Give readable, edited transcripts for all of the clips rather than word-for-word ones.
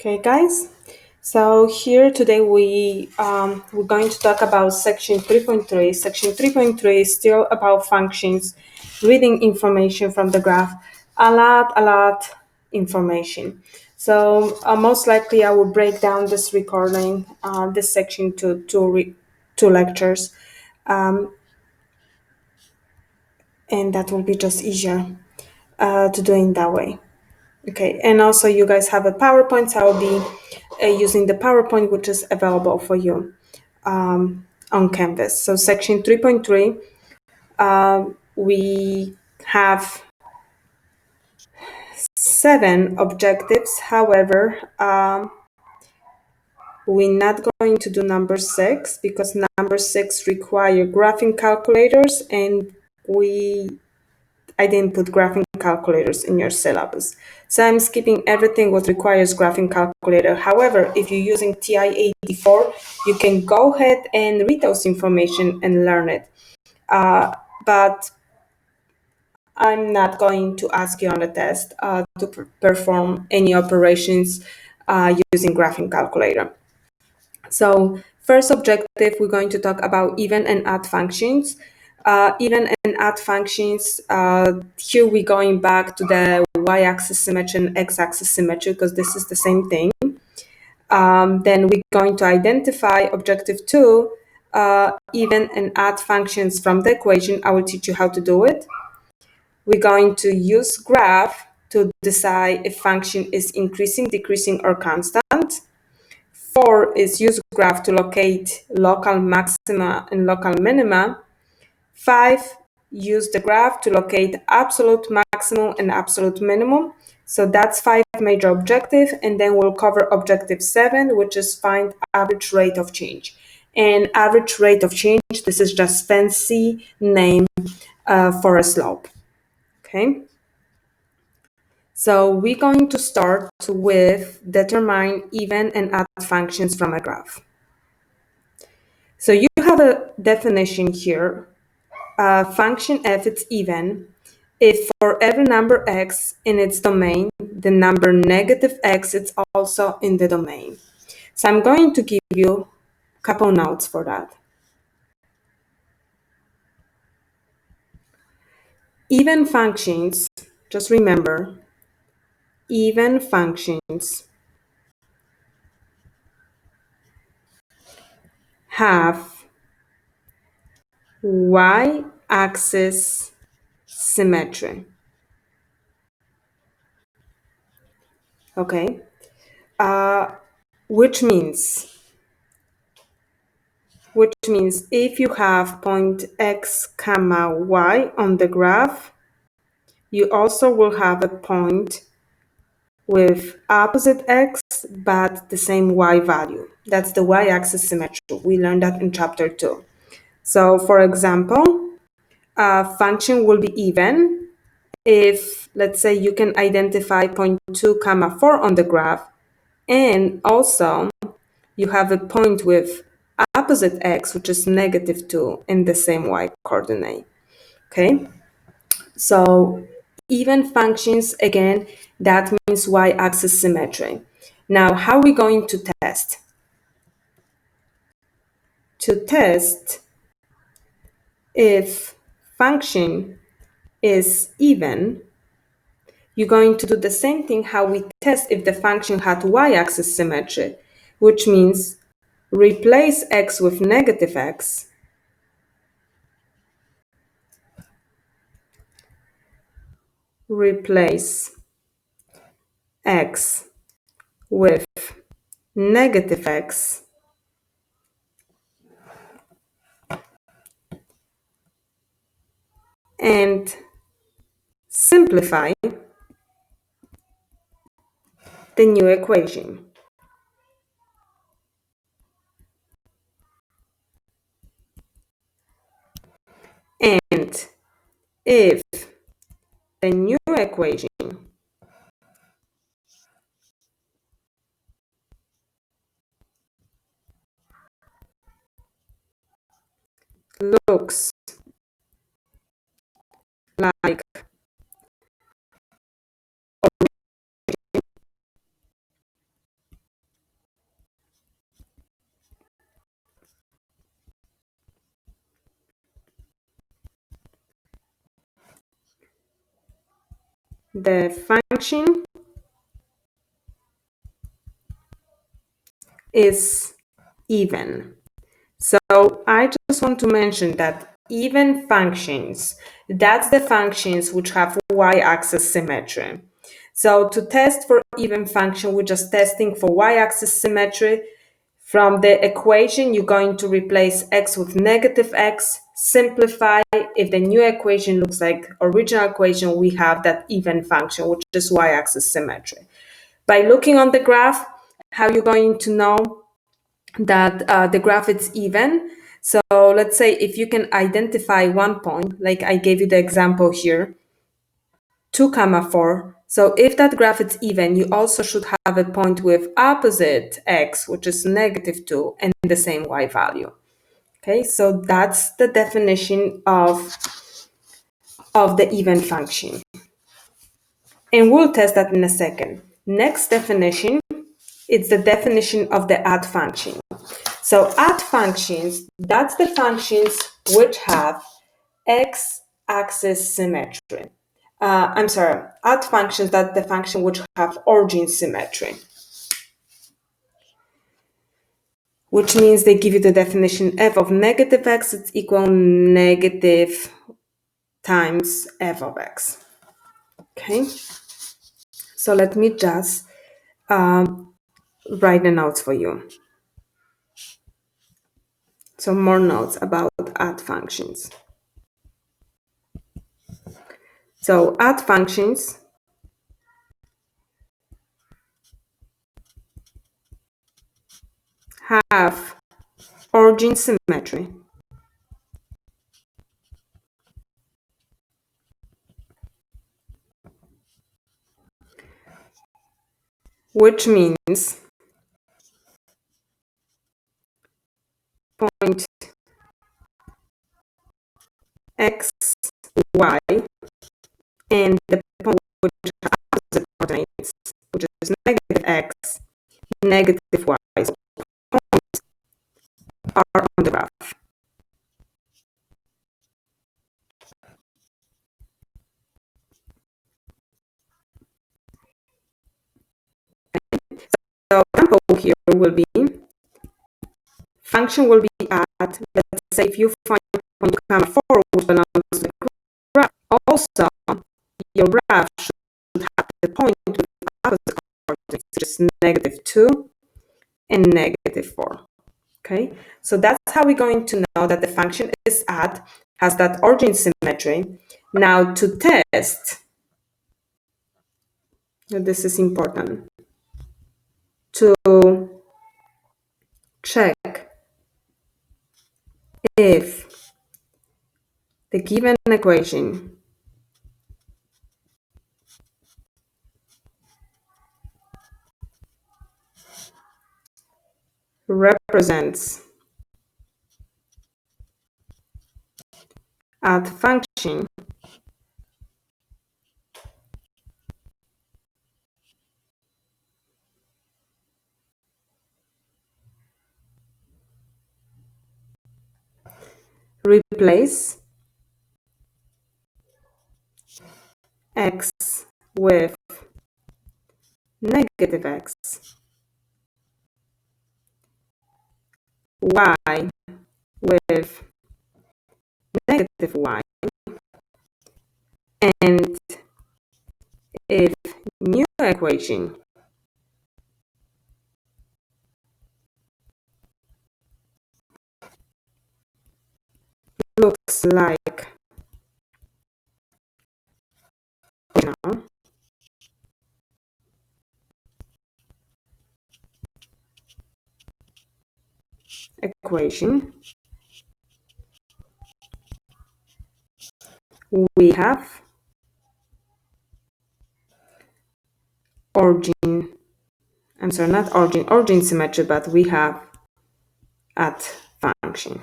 Okay, guys. So here today we're going to talk about section 3.3. Section 3.3 is still about functions, reading information from the graph, a lot information. So most likely I will break down this recording, this section to two lectures, and that will be just easier to do in that way. Okay, and also you guys have a PowerPoint, so I'll be using the PowerPoint, which is available for you on Canvas. So section 3.3, we have 7 objectives. However, we're not going to do number 6 because number 6 require graphing calculators, and I didn't put graphing calculators in your syllabus. So I'm skipping everything what requires graphing calculator. However, if you're using TI-84, you can go ahead and read those information and learn it. But I'm not going to ask you on the test to perform any operations using graphing calculator. So first objective, we're going to talk about even and odd functions. Even and odd functions, here we're going back to the y-axis symmetry and x-axis symmetry because this is the same thing. Then we're going to identify objective 2, even and odd functions from the equation. I will teach you how to do it. We're going to use graph to decide if function is increasing, decreasing, or constant. 4 is use graph to locate local maxima and local minima. 5, use the graph to locate absolute maximum and absolute minimum. So that's 5 major objectives, and then we'll cover objective 7, which is find average rate of change. And average rate of change, this is just fancy name for a slope. Okay. So we're going to start with determine even and odd functions from a graph. So you have a definition here. Function f is even if for every number x in its domain, the number negative x is also in the domain. So I'm going to give you a couple notes for that. Even functions, just remember, even functions have y-axis symmetry. Okay, which means if you have point x comma y on the graph, you also will have a point with opposite x but the same y value. That's the y-axis symmetry. We learned that in chapter 2. So for example, a function will be even if, let's say, you can identify point 2 comma 4 on the graph, and also you have a point with opposite x, which is negative 2, in the same y coordinate. Okay, so even functions, again, that means y-axis symmetry. Now, how are we going to test? To test if function is even, you're going to do the same thing how we test if the function had y-axis symmetry, which means replace x with negative x, replace x with negative x, and simplify the new equation. And if the new equation looks like the function is even. So I just want to mention that even functions, that's the functions which have y-axis symmetry. So to test for even function, we're just testing for y-axis symmetry. From the equation, you're going to replace x with negative x, simplify. If the new equation looks like original equation, we have that even function, which is y-axis symmetry. By looking on the graph, how you're going to know that the graph is even. So let's say if you can identify one point, like I gave you the example here, 2, 4. So if that graph is even, you also should have a point with opposite x, which is -2, and the same y value. Okay, so that's the definition of the even function. And we'll test that in a second. Next definition, it's the definition of the add function. So add functions, that's the functions which have x-axis symmetry. I'm sorry, add functions, that's the function which have origin symmetry. Which means they give you the definition f of negative x is equal negative times f of x. Okay, so let me just write the notes for you. So more notes about add functions. So add functions have origin symmetry, which means point x, y, and the point which has opposite coordinates, which is negative x, negative y. So points are on the graph. So example here will be function will be at, let's say if you find point 4 which belongs to the graph, also your graph should have the point with opposite coordinates, which is -2 and -4. Okay, so that's how we're going to know that the function is at, has that origin symmetry. Now to test, this is important, to check if the given equation represents add function replace x with negative x, y with negative y, and if new equation looks like now, equation, we have origin, I'm sorry, not origin symmetry, but we have add function.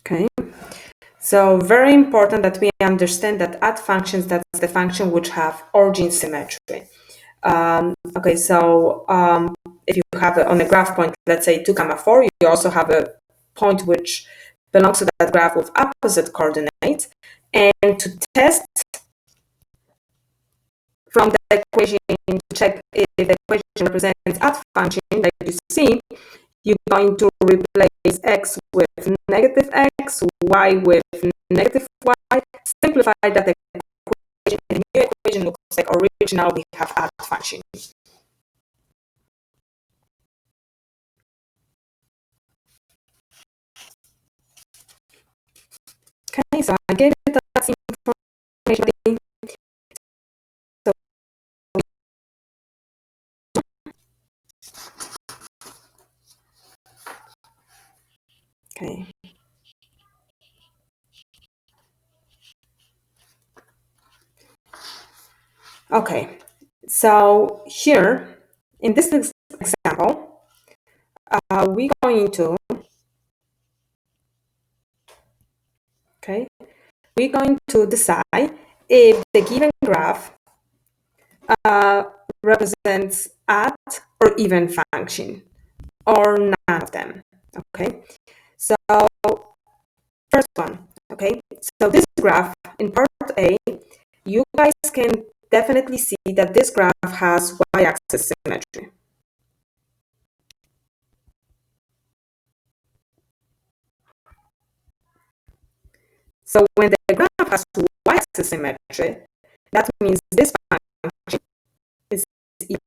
Okay, so very important that we understand that add functions, that's the function which have origin symmetry. Okay, so if you have on a graph point, let's say 2, 4, you also have a point which belongs to that graph with opposite coordinates, and to test from the equation to check if the equation represents odd function that you see, you're going to replace x with negative x, y with negative y, simplify that equation, and the new equation looks like original, we have odd function. Okay, so I gave it that information. So, okay. Okay, so here in this example, we're going to decide if the given graph represents odd or even function, or none of them. Okay, so first one. Okay, so this graph in part A, you guys can definitely see that this graph has y-axis symmetry. So when the graph has y-axis symmetry, that means this function is even.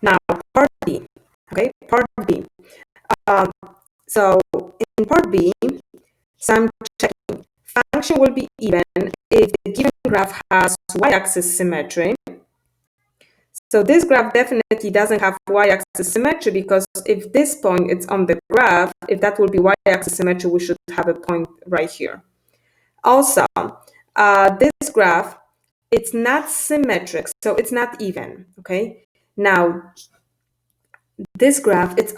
Now, part B. Okay, part B. So in part B, so I'm checking. Function will be even if the given graph has y-axis symmetry. So this graph definitely doesn't have y-axis symmetry, because if this point is on the graph, if that will be y-axis symmetry, we should have a point right here. Also, this graph, it's not symmetric, so it's not even. Okay. Now, this graph, it's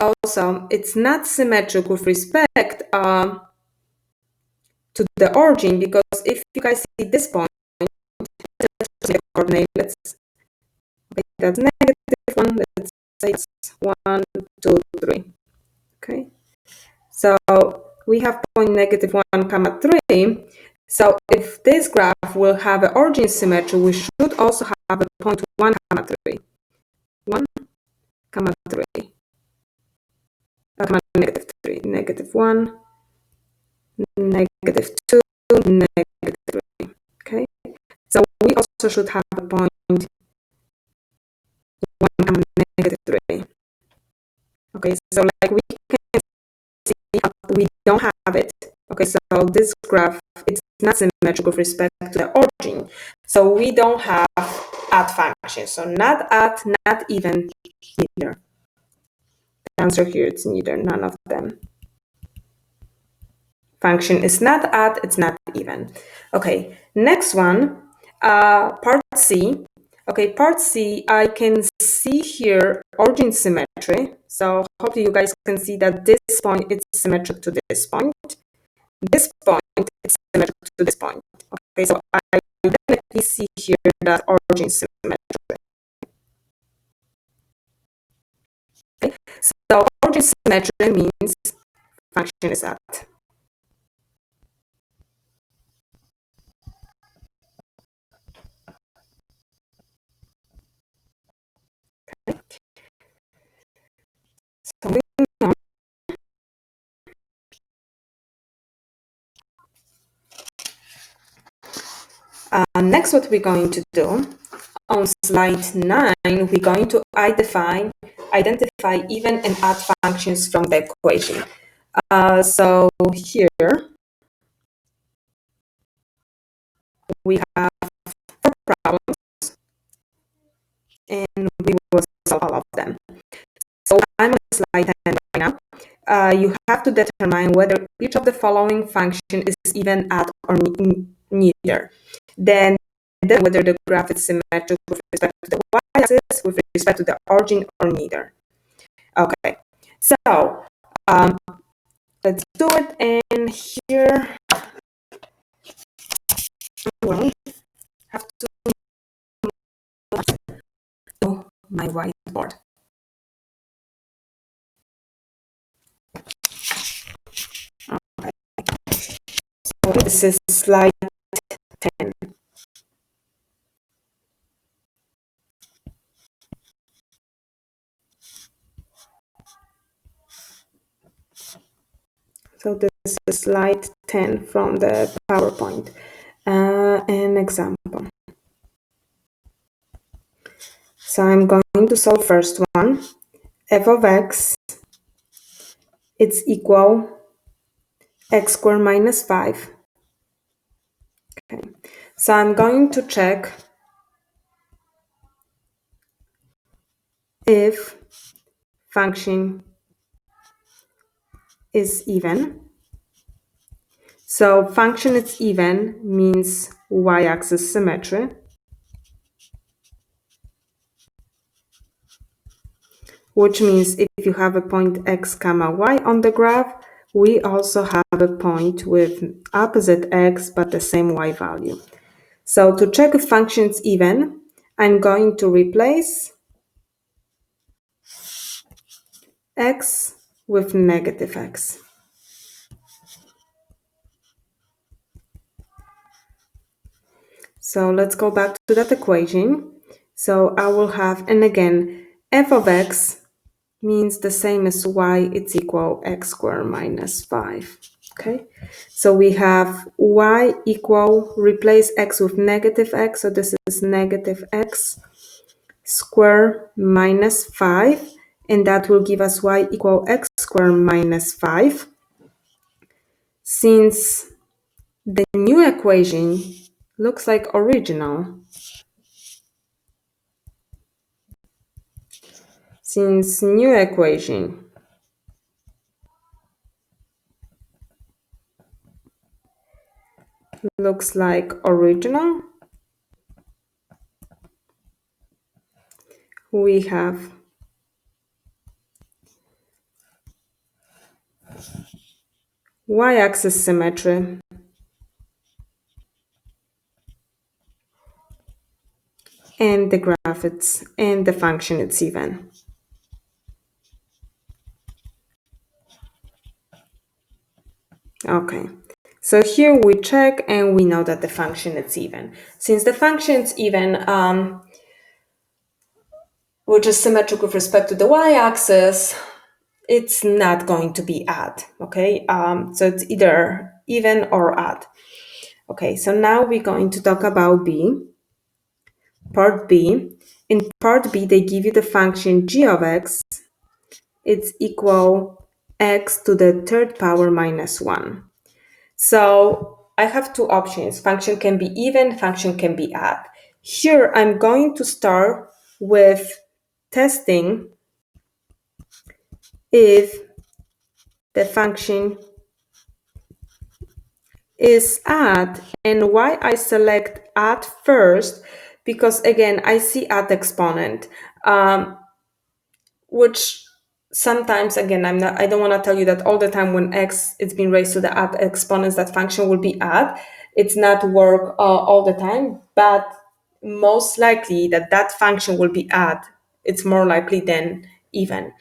not symmetric with respect to the origin, because if you guys see this point, the coordinate, let's make that negative 1, let's say it's 1, 2, 3. Okay, so we have point negative 1 comma 3. So if this graph will have an origin symmetry, we should also have a point 1 comma 3. 1 comma 3. Negative 3, negative 1, negative 2, negative 3. Okay, so we also should have a point 1 comma negative 3. Okay, so like we can see, we don't have it. Okay, so this graph, it's not symmetric with respect to the origin. So we don't have odd function. So not odd, not even, neither. The answer here is neither, none of them. Function is not odd, it's not even. Okay, next one, part C. Okay, part C, I can see here origin symmetry. So hopefully you guys can see that this point is symmetric to this point. This point is symmetric to this point. Okay, so I definitely see here that origin symmetry. Okay, so origin symmetry means function is odd. Okay. So moving on. Next, what we're going to do on slide 9, we're going to identify even and odd functions from the equation. So here we have 4 problems, and we will solve all of them. So I'm on slide 10 right now. You have to determine whether each of the following function is even, odd, or neither. Then whether the graph is symmetric with respect to the y-axis, with respect to the origin, or neither. Okay, so let's do it. And here, well, have to my whiteboard. Okay. So this is slide 10. So this is slide 10 from the PowerPoint. An example. So I'm going to solve first one. F of x, it's equal x squared minus 5. Okay. So I'm going to check if function is even. So function is even means y-axis symmetry. Which means if you have a point x comma y on the graph, we also have a point with opposite x but the same y value. So to check if function is even, I'm going to replace x with negative x. So let's go back to that equation. So I will have, and again, f of x means the same as y, it's equal x squared minus 5. Okay, so we have y equal, replace x with negative x, so this is negative x squared minus 5, and that will give us y equal x squared minus 5. Since the new equation looks like original, since new equation looks like original, we have y-axis symmetry and the graph and the function it's even. Okay, so here we check and we know that the function is even. Since the function is even, which is symmetric with respect to the y-axis, it's not going to be odd, okay? So it's either even or odd. Okay, so now we're going to talk about B, part B. In part B, they give you the function g of x, it's equal x to the third power minus 1. So I have two options. Function can be even, function can be odd. Here I'm going to start with testing if the function is odd, and why I select odd first, because again I see odd exponent, which sometimes, again, I don't want to tell you that all the time when x is being raised to the odd exponents that function will be odd. It's not work all the time, but most likely that function will be odd. It's more likely than even.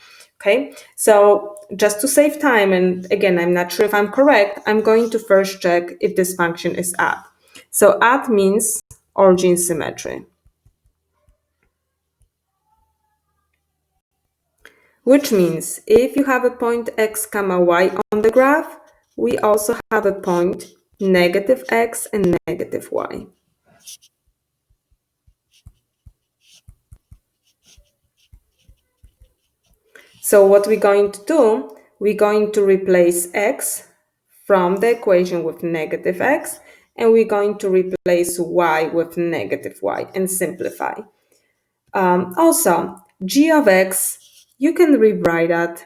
Okay, so just to save time, and again, I'm not sure if I'm correct, I'm going to first check if this function is odd. So odd means origin symmetry, which means if you have a point x comma y on the graph, we also have a point negative x and negative y. So what we're going to do, we're going to replace x from the equation with negative x, and we're going to replace y with negative y and simplify. Also, g of x, you can rewrite that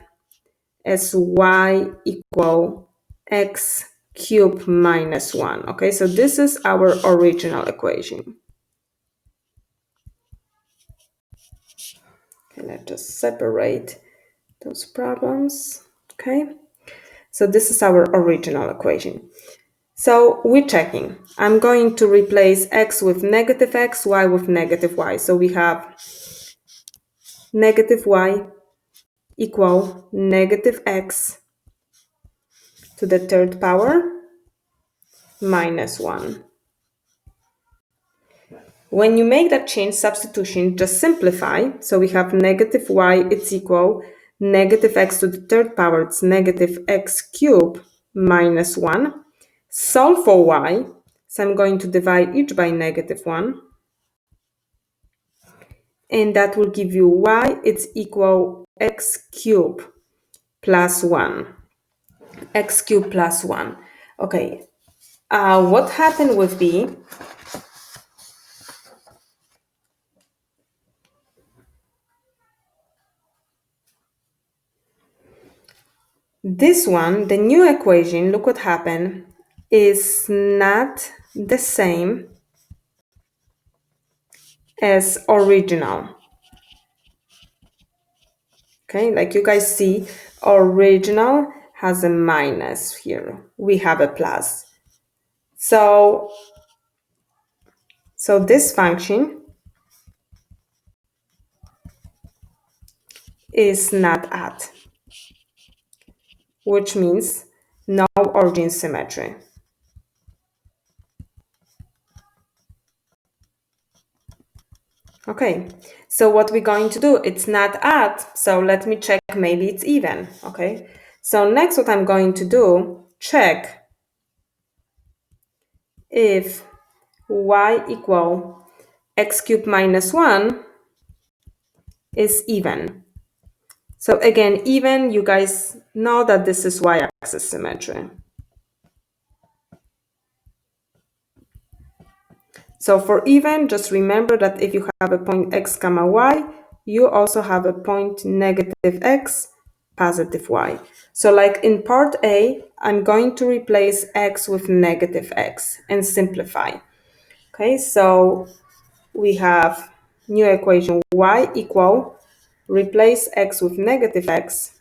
as y equal x cubed minus 1. Okay, so this is our original equation. Okay, let's just separate those problems. Okay, so this is our original equation. So we're checking. I'm going to replace x with negative x, y with negative y. So we have negative y equal negative x to the third power minus 1. When you make that change substitution, just simplify. So we have negative y, it's equal negative x to the third power, it's negative x cubed minus 1. Solve for y, so I'm going to divide each by negative 1. And that will give you y, it's equal x cubed plus 1. X cubed plus 1. Okay, what happened with b? This one, the new equation, look what happened, is not the same as original. Okay, like you guys see, original has a minus here. We have a plus. So this function is not at, which means no origin symmetry. Okay, so what we're going to do, it's not at, so let me check, maybe it's even. Okay, so next what I'm going to do, check if y equal x cubed minus 1 is even. So again, even, you guys know that this is y-axis symmetry. So for even, just remember that if you have a point x comma y, you also have a point negative x, positive y. So like in part A, I'm going to replace x with negative x and simplify. Okay, so we have new equation y equal, replace x with negative x,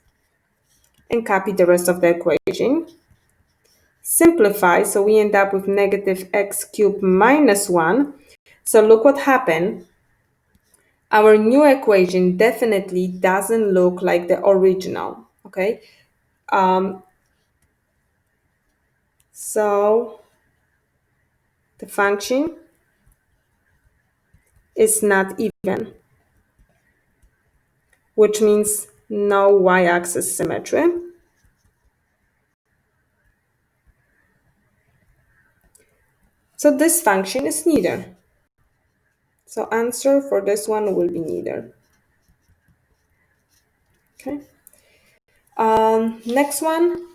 and copy the rest of the equation. Simplify, so we end up with negative x cubed minus 1. So look what happened. Our new equation definitely doesn't look like the original, okay? So the function is not even, which means no y-axis symmetry. So this function is neither. So answer for this one will be neither. Okay. Next one,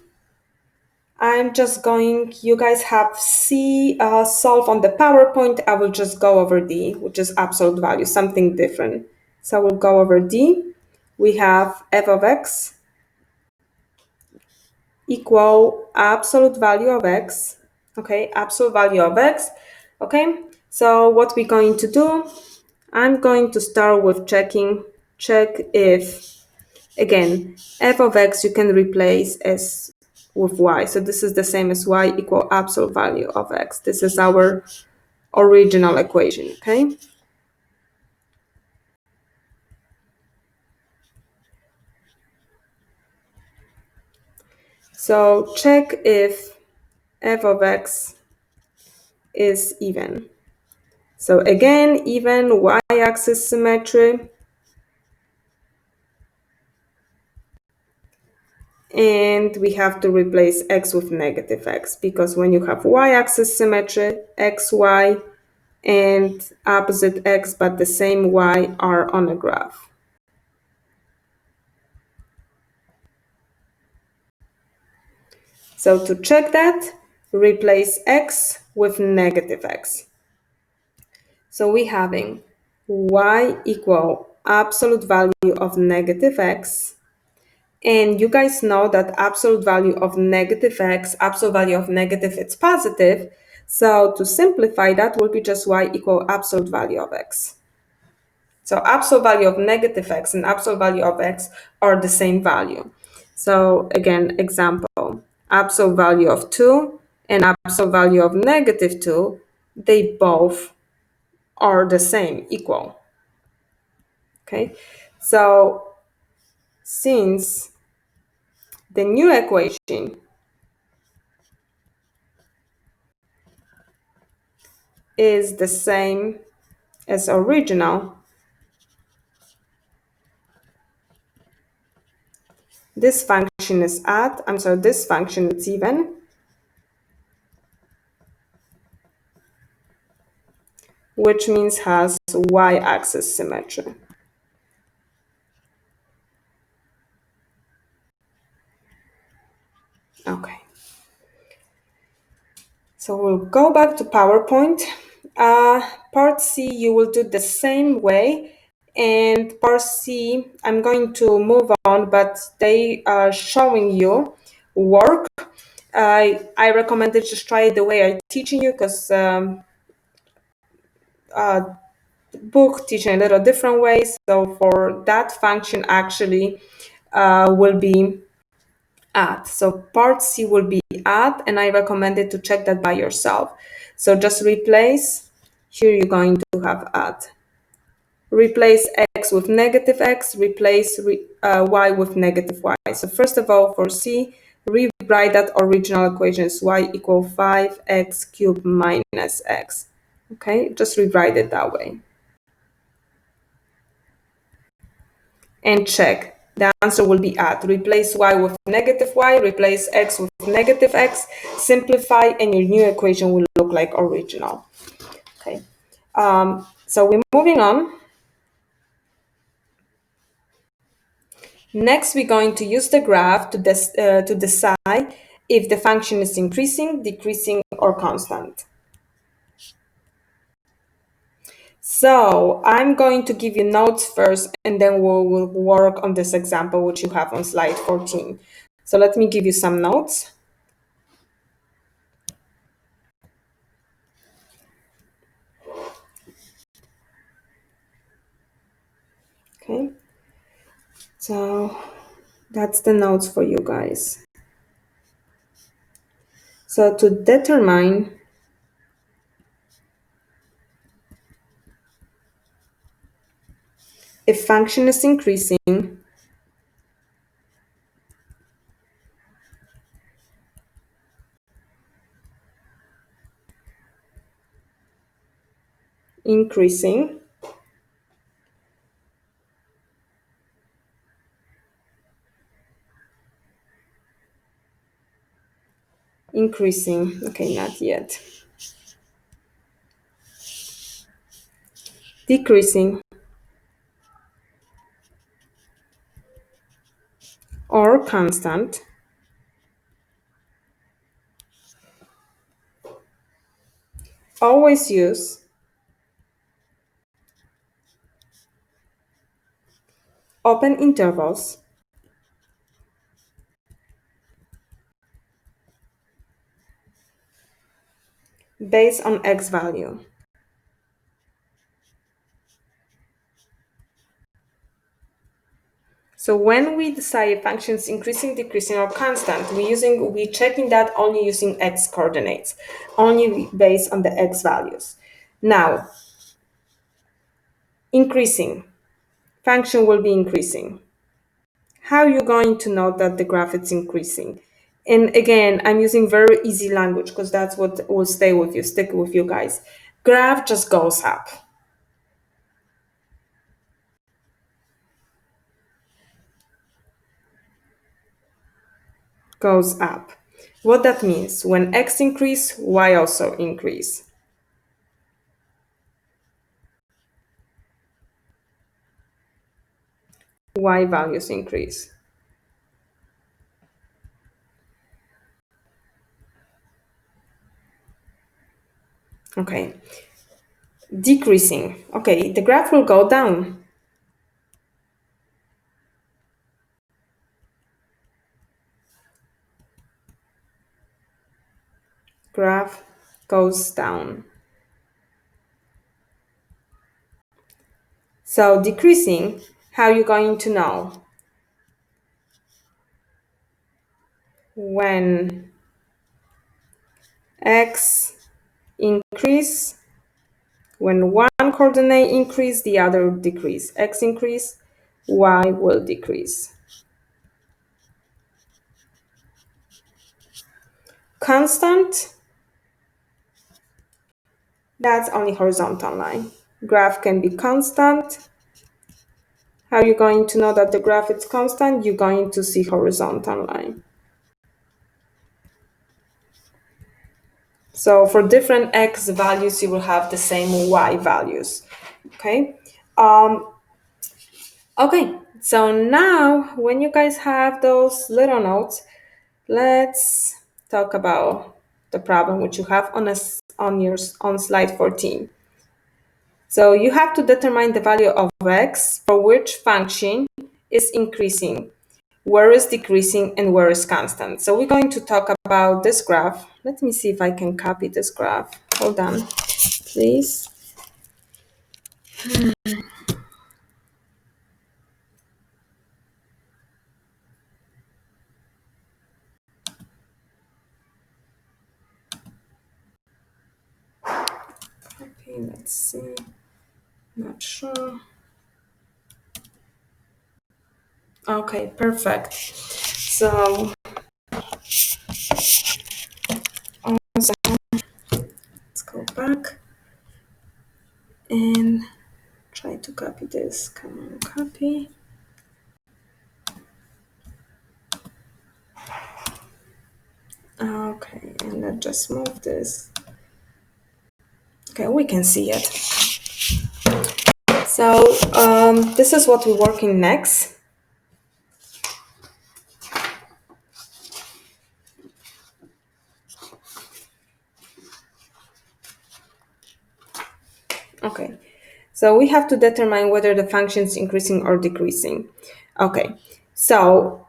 I'm just going, you guys have C solve on the PowerPoint. I will just go over D, which is absolute value, something different. So we'll go over D. We have f of x equal absolute value of x. Okay, absolute value of x. Okay, so what we're going to do, I'm going to start with check if, again, f of x you can replace as with y. So this is the same as y equal absolute value of x. This is our original equation, okay? So check if f of x is even. So again, even y-axis symmetry. And we have to replace x with negative x, because when you have y-axis symmetry, x, y, and opposite x but the same y are on a graph. So to check that, replace x with negative x. So we having y equal absolute value of negative x. And you guys know that absolute value of negative x, absolute value of negative, it's positive. So to simplify, that will be just y equal absolute value of x. So absolute value of negative x and absolute value of x are the same value. So again, example, absolute value of 2 and absolute value of negative 2, they both are the same, equal. Okay, So since the new equation is the same as original, this function is this function is even, which means has y-axis symmetry. Okay. So we'll go back to PowerPoint. Part C, you will do the same way. And part C, I'm going to move on, but they are showing you work. I recommended just try it the way I'm teaching you because book teaching a little different ways. So for that function actually will be add. So part C will be add, and I recommended to check that by yourself. So just replace, here you're going to have add. Replace x with negative x, replace y with negative y. So first of all, for C, rewrite that original equation is y equal 5x cubed minus x. Okay, just rewrite it that way. And check. The answer will be add. Replace y with negative y, replace x with negative x, simplify, and your new equation will look like original. Okay. So we're moving on. Next, we're going to use the graph to decide if the function is increasing, decreasing, or constant. So I'm going to give you notes first, and then we'll work on this example, which you have on slide 14. So let me give you some notes. Okay. So that's the notes for you guys. So to determine if function is increasing, increasing, increasing, okay, not yet, decreasing, or constant, always use open intervals based on x value. So when we decide if function is increasing, decreasing, or constant, we're checking that only using x coordinates, only based on the x values. Now, increasing, function will be increasing. How are you going to know that the graph is increasing? And again, I'm using very easy language because that's what will stick with you guys. Graph just goes up. Goes up. What that means, when x increase, y also increase. Y values increase. Okay. Decreasing. Okay, the graph will go down. Graph goes down. So decreasing, how are you going to know? When x increase, when one coordinate increase, the other decrease. X increase, y will decrease. Constant, that's only horizontal line. Graph can be constant. How are you going to know that the graph is constant? You're going to see horizontal line. So for different x values, you will have the same y values. Okay. Okay. So now, when you guys have those little notes, let's talk about the problem which you have on slide 14. So you have to determine the value of x for which function is increasing, where is decreasing, and where is constant. So we're going to talk about this graph. Let me see if I can copy this graph. Hold on, please. Okay, let's see. Not sure. Okay, perfect. So let's go back and try to copy this. Come on, copy. Okay, and let's just move this. Okay, we can see it. So this is what we're working next. Okay, so we have to determine whether the function is increasing or decreasing. Okay, so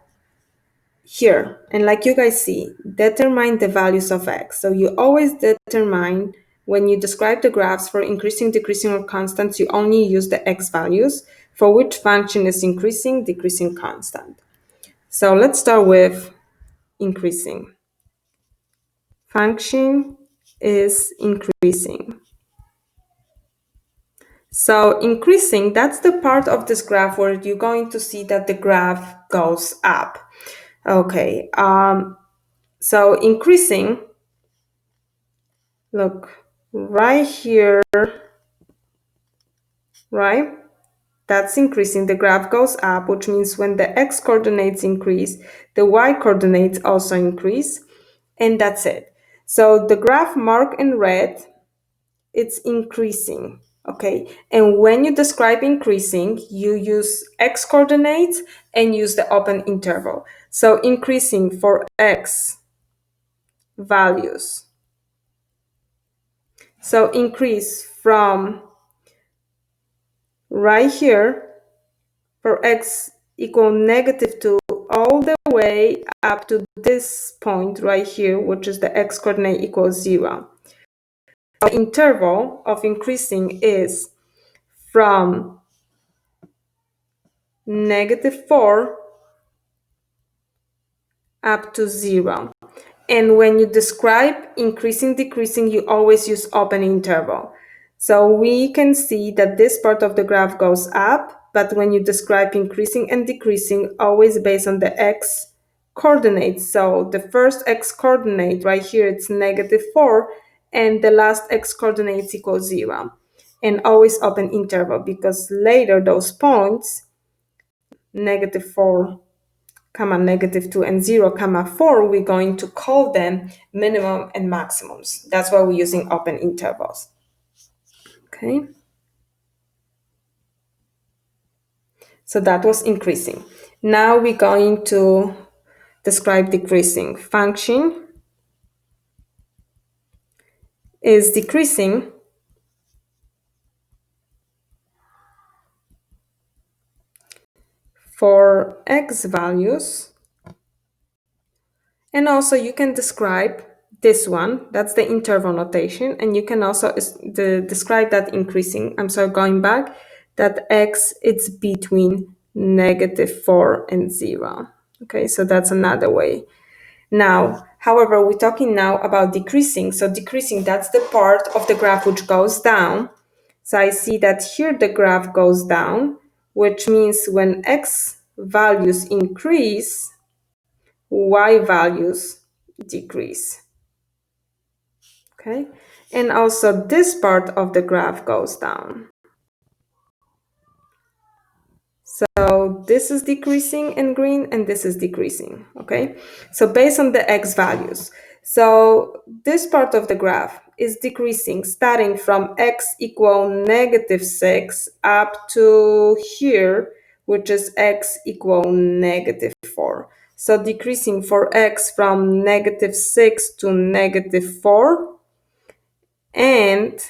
here, and like you guys see, determine the values of x. So you always determine, when you describe the graphs for increasing, decreasing, or constants, you only use the x values for which function is increasing, decreasing, constant. So let's start with increasing. Function is increasing. So increasing, that's the part of this graph where you're going to see that the graph goes up. Okay, so increasing, look, right here, right? That's increasing, the graph goes up, which means when the x coordinates increase, the y coordinates also increase, and that's it. So the graph marked in red, it's increasing, okay? And when you describe increasing, you use x coordinates and use the open interval. So increasing for x values. So increase from right here for x equal -2 all the way up to this point right here, which is the x coordinate equals 0. The interval of increasing is from -4 up to 0. And when you describe increasing, decreasing, you always use open interval. So we can see that this part of the graph goes up, but when you describe increasing and decreasing, always based on the x coordinates. So the first x coordinate right here, it's -4, and the last x coordinates equal 0. And always open interval, because later those points, -4, comma -2 and 0 comma 4, we're going to call them minimum and maximums. That's why we're using open intervals. Okay, so that was increasing. Now we're going to describe decreasing. Function is decreasing for x values. And also you can describe this one, that's the interval notation, and you can also describe that increasing. I'm sorry, going back, that x, it's between -4 and 0. Okay, so that's another way. Now, however, we're talking now about decreasing. So decreasing, that's the part of the graph which goes down. So I see that here the graph goes down, which means when x values increase, y values decrease. Okay, and also this part of the graph goes down. So this is decreasing in green and this is decreasing, okay? So based on the x values. So this part of the graph is decreasing starting from x equal -6 up to here, which is x equal -4. So decreasing for x from -6 to -4, and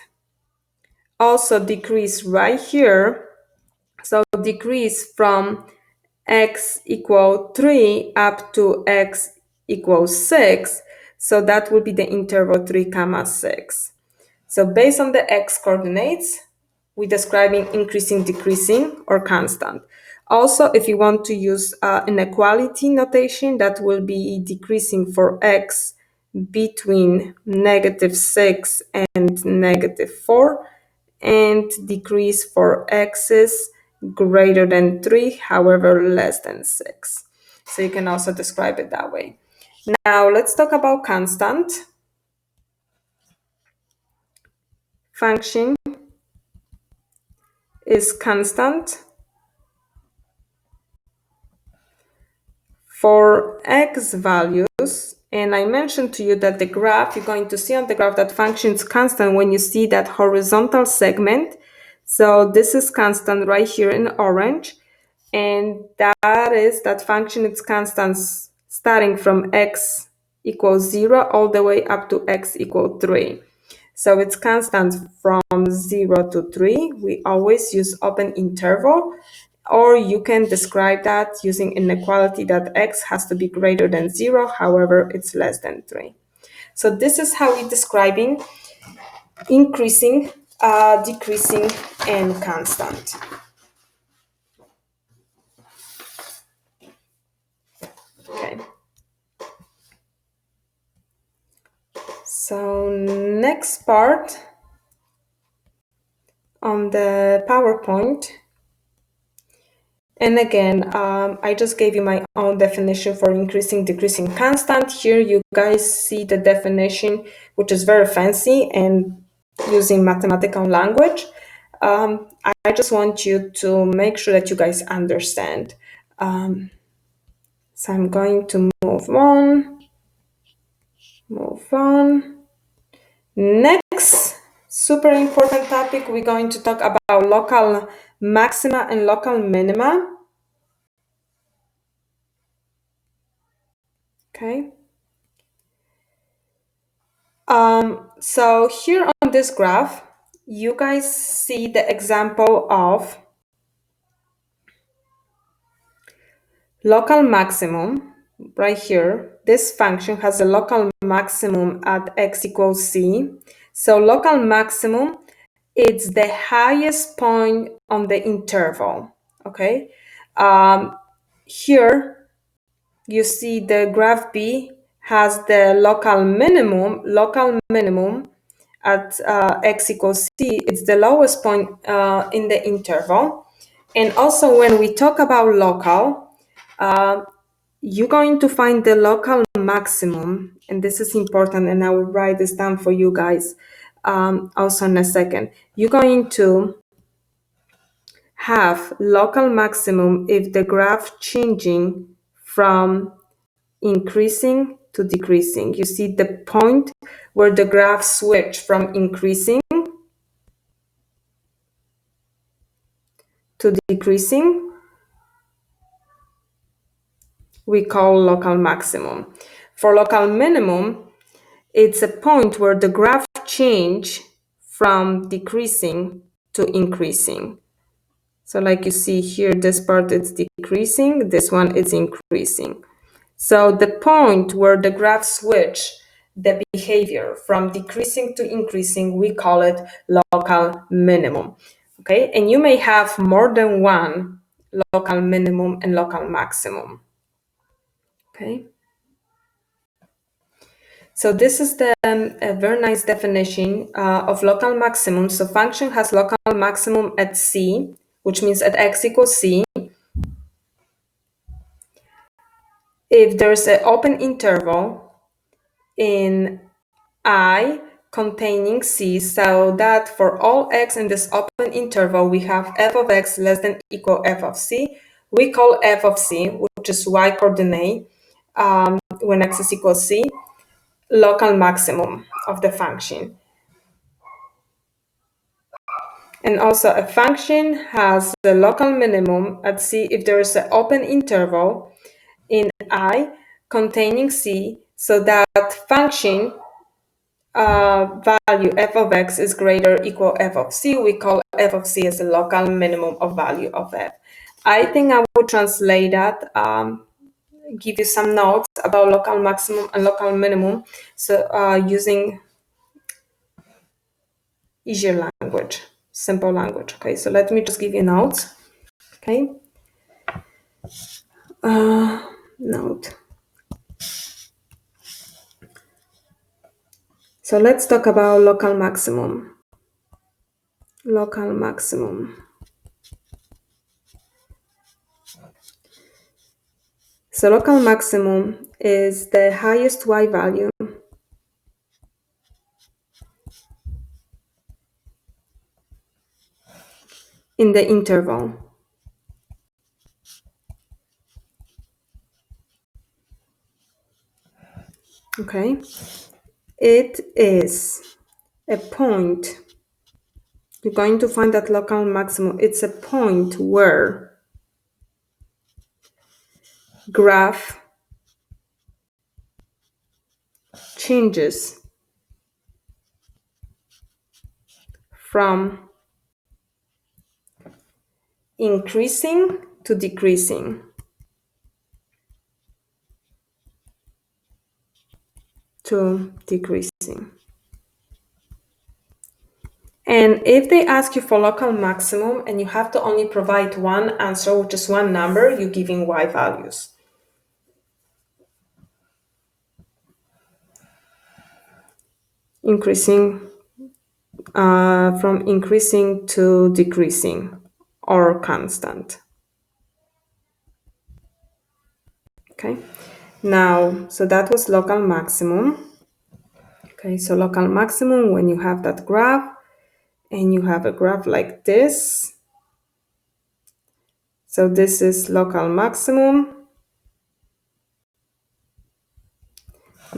also decrease right here. So decrease from x equal 3 up to x equals 6. So that will be the interval 3 comma 6. So based on the x coordinates, we're describing increasing, decreasing, or constant. Also, if you want to use inequality notation, that will be decreasing for x between -6 and -4, and decrease for x's greater than 3, however less than 6. So you can also describe it that way. Now let's talk about constant. Function is constant for x values, and I mentioned to you that the graph, you're going to see on the graph that function is constant when you see that horizontal segment. So this is constant right here in orange, and that function is constant starting from x equals 0 all the way up to x equals 3. So it's constant from 0 to 3. We always use open interval, or you can describe that using inequality that x has to be greater than 0, however it's less than 3. So this is how we're describing increasing, decreasing, and constant. Okay. So next part on the PowerPoint, and again, I just gave you my own definition for increasing, decreasing, constant. Here you guys see the definition, which is very fancy and using mathematical language. I just want you to make sure that you guys understand. So I'm going to move on. Next, super important topic, we're going to talk about local maxima and local minima. Okay. So here on this graph, you guys see the example of local maximum right here. This function has a local maximum at x equals c. So local maximum, it's the highest point on the interval, okay? Here you see the graph B has the local minimum at x equals c. It's the lowest point in the interval. And also when we talk about local, you're going to find the local maximum, and this is important, and I will write this down for you guys also in a second. You're going to have local maximum if the graph changing from increasing to decreasing. You see the point where the graph switch from increasing to decreasing, we call local maximum. For local minimum, it's a point where the graph change from decreasing to increasing. So like you see here, this part is decreasing, this one is increasing. So the point where the graph switch the behavior from decreasing to increasing, we call it local minimum. Okay, and you may have more than one local minimum and local maximum. Okay. So this is the a very nice definition of local maximum. So function has local maximum at c, which means at x equals c, if there's an open interval in I containing c, so that for all x in this open interval, we have f of x less than equal f of c, we call f of c, which is y coordinate, when x is equal to c, local maximum of the function. And also a function has the local minimum at c if there is an open interval in I containing c, so that function value f of x is greater or equal f of c. We call f of c as the local minimum of value of f. I think I would translate that, give you some notes about local maximum and local minimum, so using easier language, simple language. Okay, so let me just give you notes. Okay, note. So let's talk about local maximum. Local maximum. So local maximum is the highest y value in the interval. Okay, it is a point. You're going to find that local maximum. It's a point where graph changes from increasing to decreasing. To decreasing. And if they ask you for local maximum and you have to only provide one answer, which is one number, you're giving y values. Increasing, from increasing to decreasing, or constant. Okay, now, so that was local maximum. Okay, so local maximum, when you have that graph, and you have a graph like this. So this is local maximum,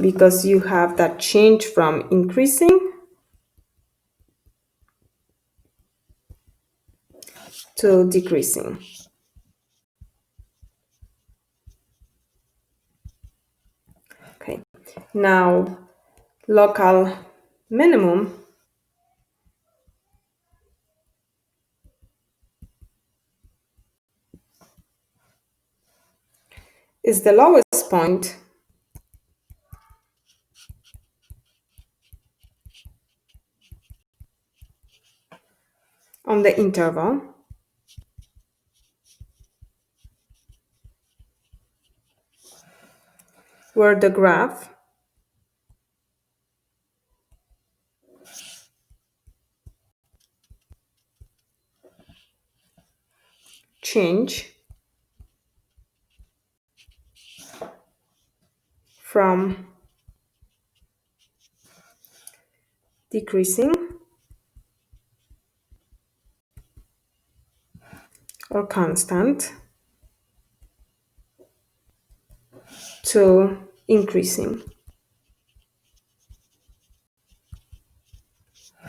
because you have that change from increasing to decreasing. Okay, now local minimum is the lowest point on the interval where the graph change from decreasing or constant to increasing.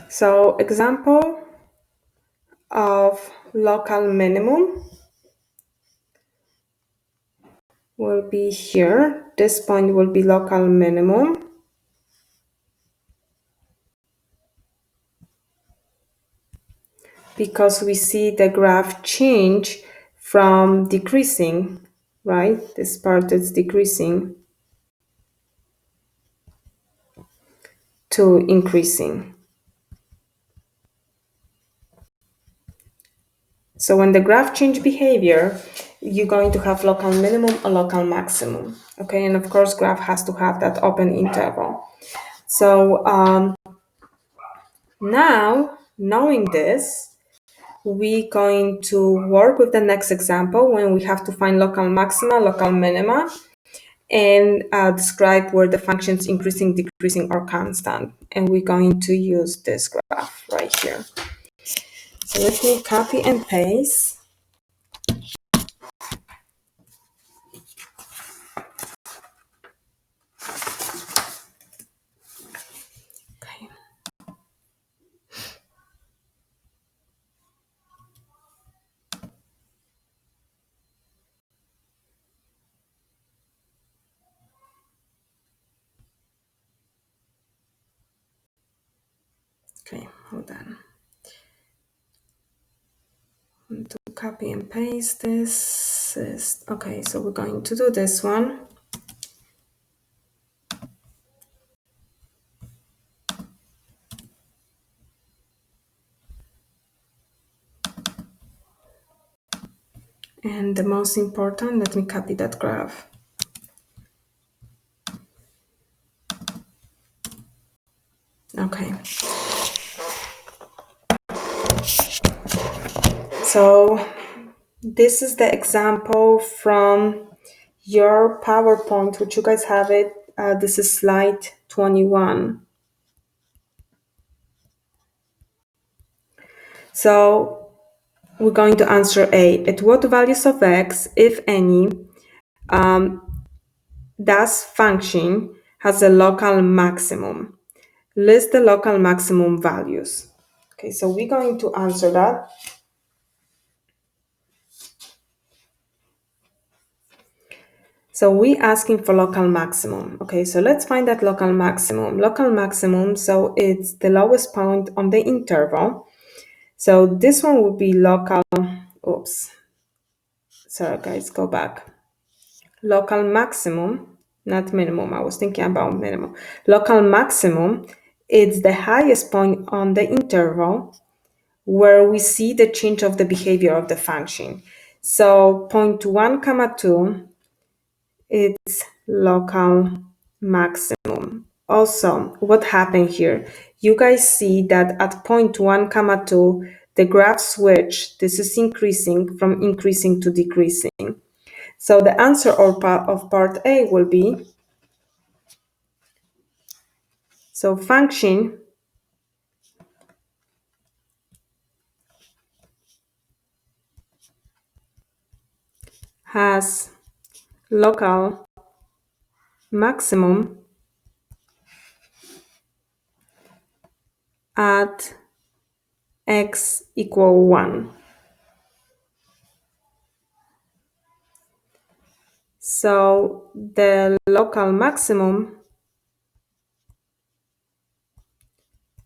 So example of local minimum will be here. This point will be local minimum. Because we see the graph change from decreasing, right? This part is decreasing to increasing. So when the graph change behavior, you're going to have local minimum or local maximum. Okay, and of course, graph has to have that open interval. So now, knowing this, we're going to work with the next example when we have to find local maxima, local minima, and describe where the functions increasing, decreasing, or constant. And we're going to use this graph right here. So let me copy and paste. Okay. Okay, hold on. To copy and paste this. Okay, so we're going to do this one. And the most important, let me copy that graph. Okay. So this is the example from your PowerPoint, which you guys have it. This is slide 21. So we're going to answer A. At what values of x, if any, does function has a local maximum? List the local maximum values. Okay, so we're going to answer that. So we're asking for local maximum. Okay, so let's find that local maximum. Local maximum, so it's the lowest point on the interval. So this one would be local, oops, sorry guys, go back. Local maximum, not minimum, I was thinking about minimum. Local maximum, it's the highest point on the interval where we see the change of the behavior of the function. So point 1 comma 2, it's local maximum. Also, what happened here? You guys see that at point 1 comma 2, the graph switch, this is increasing from increasing to decreasing. So the answer of part A will be, so function has local maximum at x equal 1. So the local maximum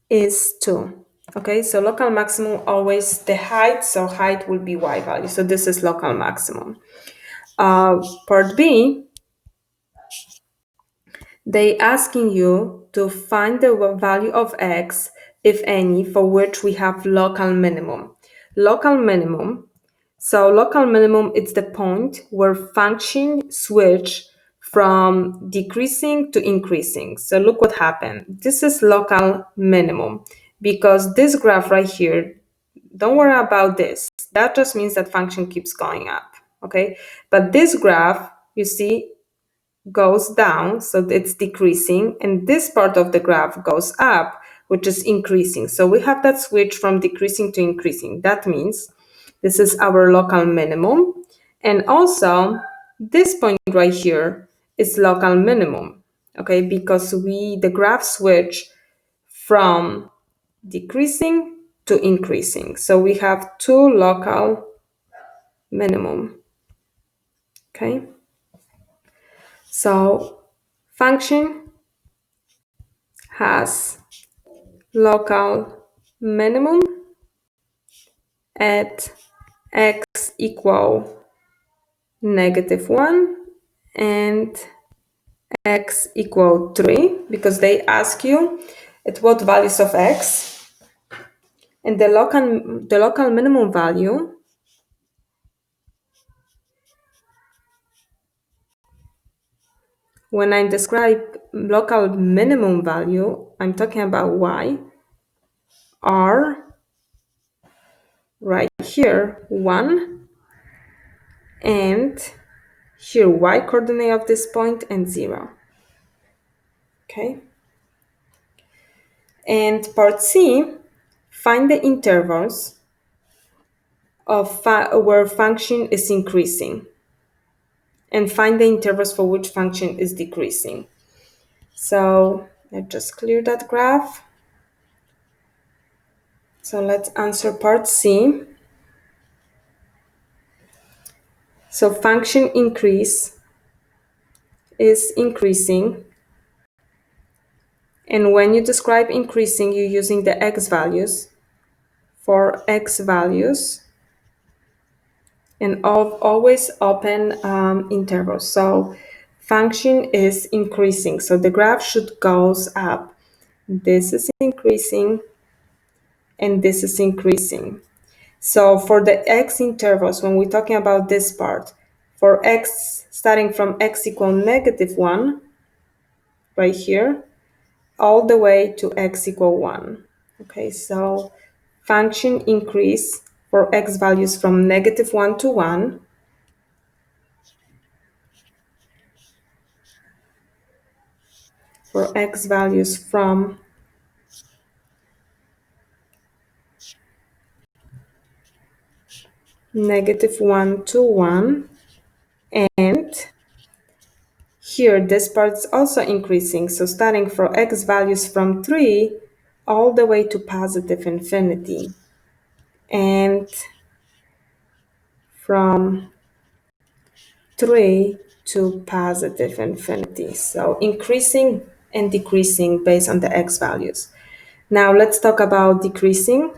is 2. Okay, so local maximum always the height, so height will be y value. So this is local maximum. Part B, they asking you to find the value of x, if any, for which we have local minimum. Local minimum, so local minimum, it's the point where function switch from decreasing to increasing. So look what happened. This is local minimum because this graph right here, don't worry about this. That just means that function keeps going up, okay? But this graph, you see, goes down, so it's decreasing, and this part of the graph goes up, which is increasing. So we have that switch from decreasing to increasing. That means this is our local minimum. And also, this point right here is local minimum, okay? Because the graph switch from decreasing to increasing. So we have two local minimum, okay? So function has local minimum at x equal -1 and x equal 3, because they ask you at what values of x, and the local minimum value when I describe local minimum value, I'm talking about y, r, right here 1, and here y coordinate of this point and 0. Okay. And part C, find the intervals of where function is increasing and find the intervals for which function is decreasing. So let's just clear that graph. So let's answer part C. So function increase is increasing. And when you describe increasing, you're using the x values. For x values, and always open intervals. So function is increasing. So the graph should goes up. This is increasing and this is increasing. So for the x intervals, when we're talking about this part, for x starting from x equal -1, right here, all the way to x equal 1. Okay, so function increase for x values from -1 to 1. For x values from -1 to 1, and here this part is also increasing, so starting from x values from 3 all the way to positive infinity, and from 3 to positive infinity, so increasing and decreasing based on the x values. Now let's talk about decreasing.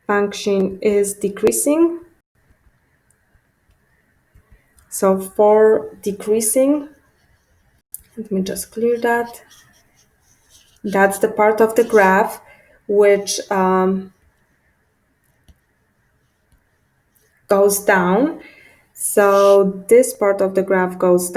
Function is decreasing. So for decreasing, let me just clear that. That's the part of the graph which goes down. So this part of the graph goes down.